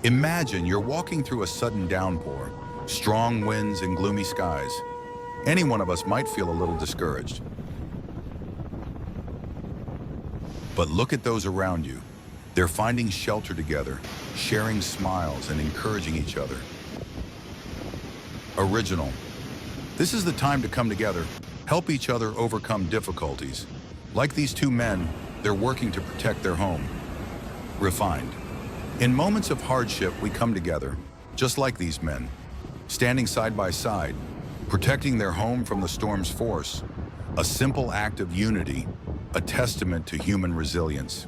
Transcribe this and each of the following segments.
Imagine you're walking through a sudden downpour, strong winds and gloomy skies. Any one of us might feel a little discouraged. But look at those around you. They're finding shelter together, sharing smiles and encouraging each other. Original. This is the time to come together, help each other overcome difficulties. Like these two men, they're working to protect their home. Refined. In moments of hardship, we come together, just like these men, standing side by side, protecting their home from the storm's force. A simple act of unity, a testament to human resilience.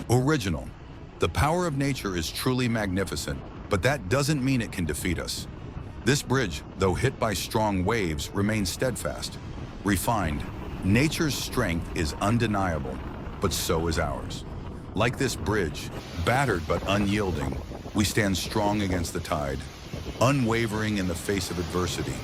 Original. The power of nature is truly magnificent, but that doesn't mean it can defeat us. This bridge, though hit by strong waves, remains steadfast. Refined. Nature's strength is undeniable, but so is ours. Like this bridge, battered but unyielding, we stand strong against the tide, unwavering in the face of adversity.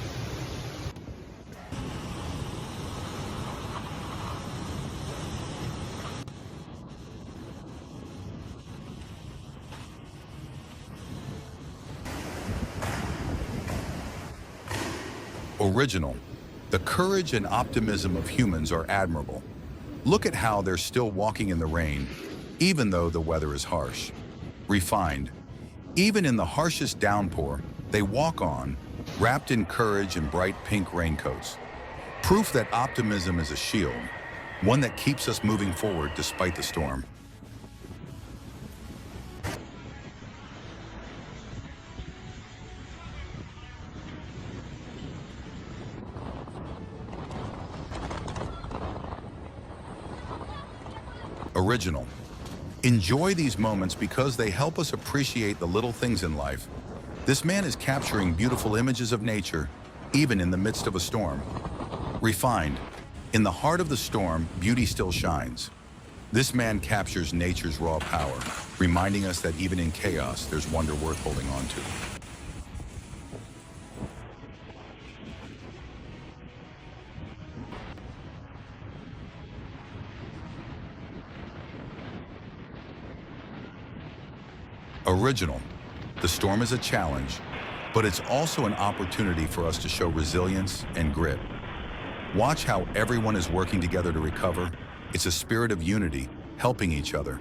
Original. The courage and optimism of humans are admirable. Look at how they're still walking in the rain, even though the weather is harsh. Refined. Even in the harshest downpour, they walk on, wrapped in courage and bright pink raincoats. Proof that optimism is a shield, one that keeps us moving forward despite the storm. Original. Enjoy these moments because they help us appreciate the little things in life. This man is capturing beautiful images of nature, even in the midst of a storm. Refined. In the heart of the storm, beauty still shines. This man captures nature's raw power, reminding us that even in chaos, there's wonder worth holding on to. Original. The storm is a challenge, but it's also an opportunity for us to show resilience and grit. Watch how everyone is working together to recover. It's a spirit of unity, helping each other.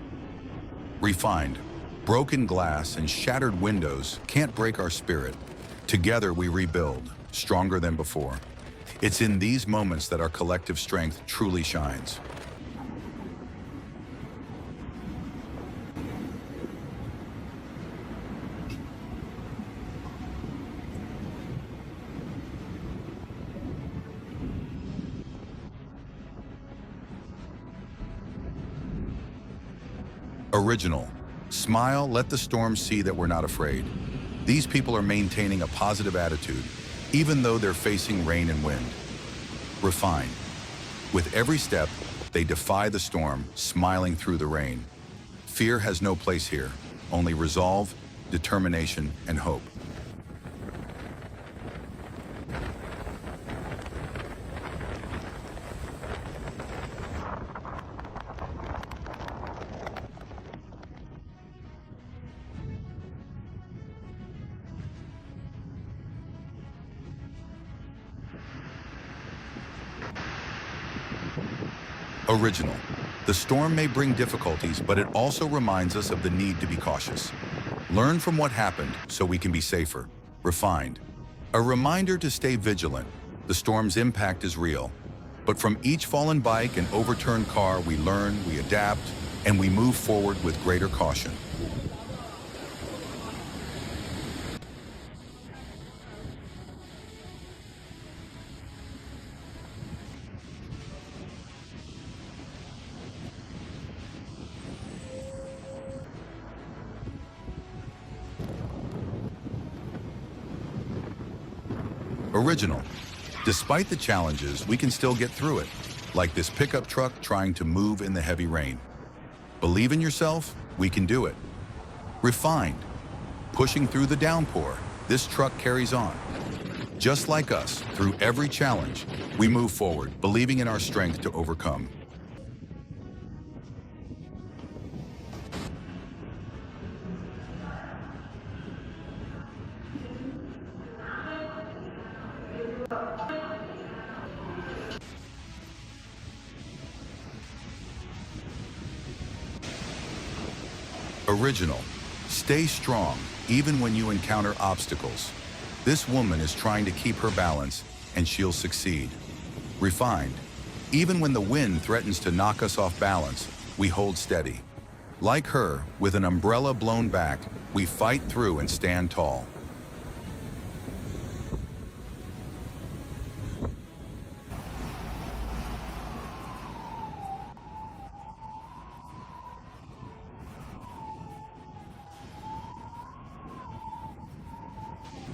Refined. Broken glass and shattered windows can't break our spirit. Together we rebuild, stronger than before. It's in these moments that our collective strength truly shines. Original. Smile, let the storm see that we're not afraid. These people are maintaining a positive attitude, even though they're facing rain and wind. Refined. With every step, they defy the storm, smiling through the rain. Fear has no place here, only resolve, determination, and hope. Original. The storm may bring difficulties, but it also reminds us of the need to be cautious. Learn from what happened so we can be safer. Refined. A reminder to stay vigilant. The storm's impact is real. But from each fallen bike and overturned car, we learn, we adapt, and we move forward with greater caution. Original. Despite the challenges, we can still get through it, like this pickup truck trying to move in the heavy rain. Believe in yourself, we can do it. Refined. Pushing through the downpour, this truck carries on. Just like us, through every challenge, we move forward, believing in our strength to overcome. Original. Stay strong, even when you encounter obstacles. This woman is trying to keep her balance, and she'll succeed. Refined. Even when the wind threatens to knock us off balance, we hold steady. Like her, with an umbrella blown back, we fight through and stand tall.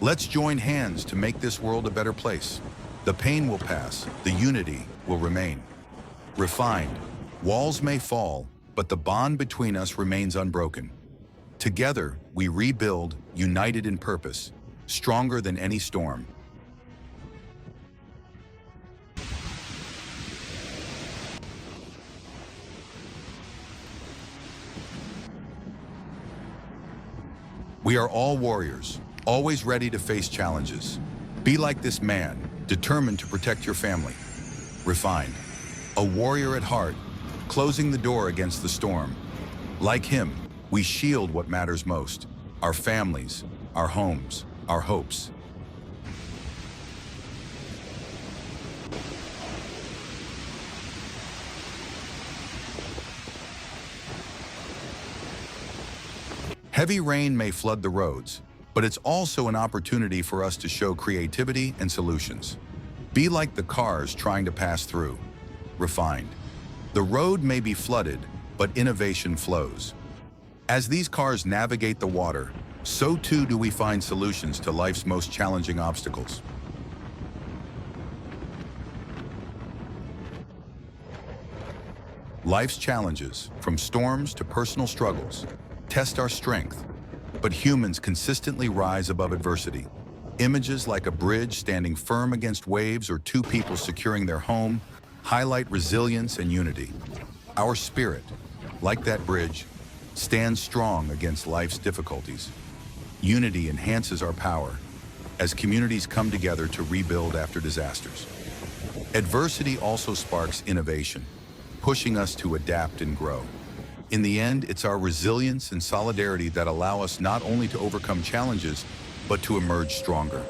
Let's join hands to make this world a better place. The pain will pass, the unity will remain. Refined, walls may fall, but the bond between us remains unbroken. Together, we rebuild, united in purpose, stronger than any storm. We are all warriors, always ready to face challenges. Be like this man, determined to protect your family. Refined, a warrior at heart, closing the door against the storm. Like him, we shield what matters most: our families, our homes, our hopes. Heavy rain may flood the roads, but it's also an opportunity for us to show creativity and solutions. Be like the cars trying to pass through. Refined. The road may be flooded, but innovation flows. As these cars navigate the water, so too do we find solutions to life's most challenging obstacles. Life's challenges, from storms to personal struggles, test our strength, but humans consistently rise above adversity. Images like a bridge standing firm against waves or two people securing their home highlight resilience and unity. Our spirit, like that bridge, stands strong against life's difficulties. Unity enhances our power as communities come together to rebuild after disasters. Adversity also sparks innovation, pushing us to adapt and grow. In the end, it's our resilience and solidarity that allow us not only to overcome challenges, but to emerge stronger.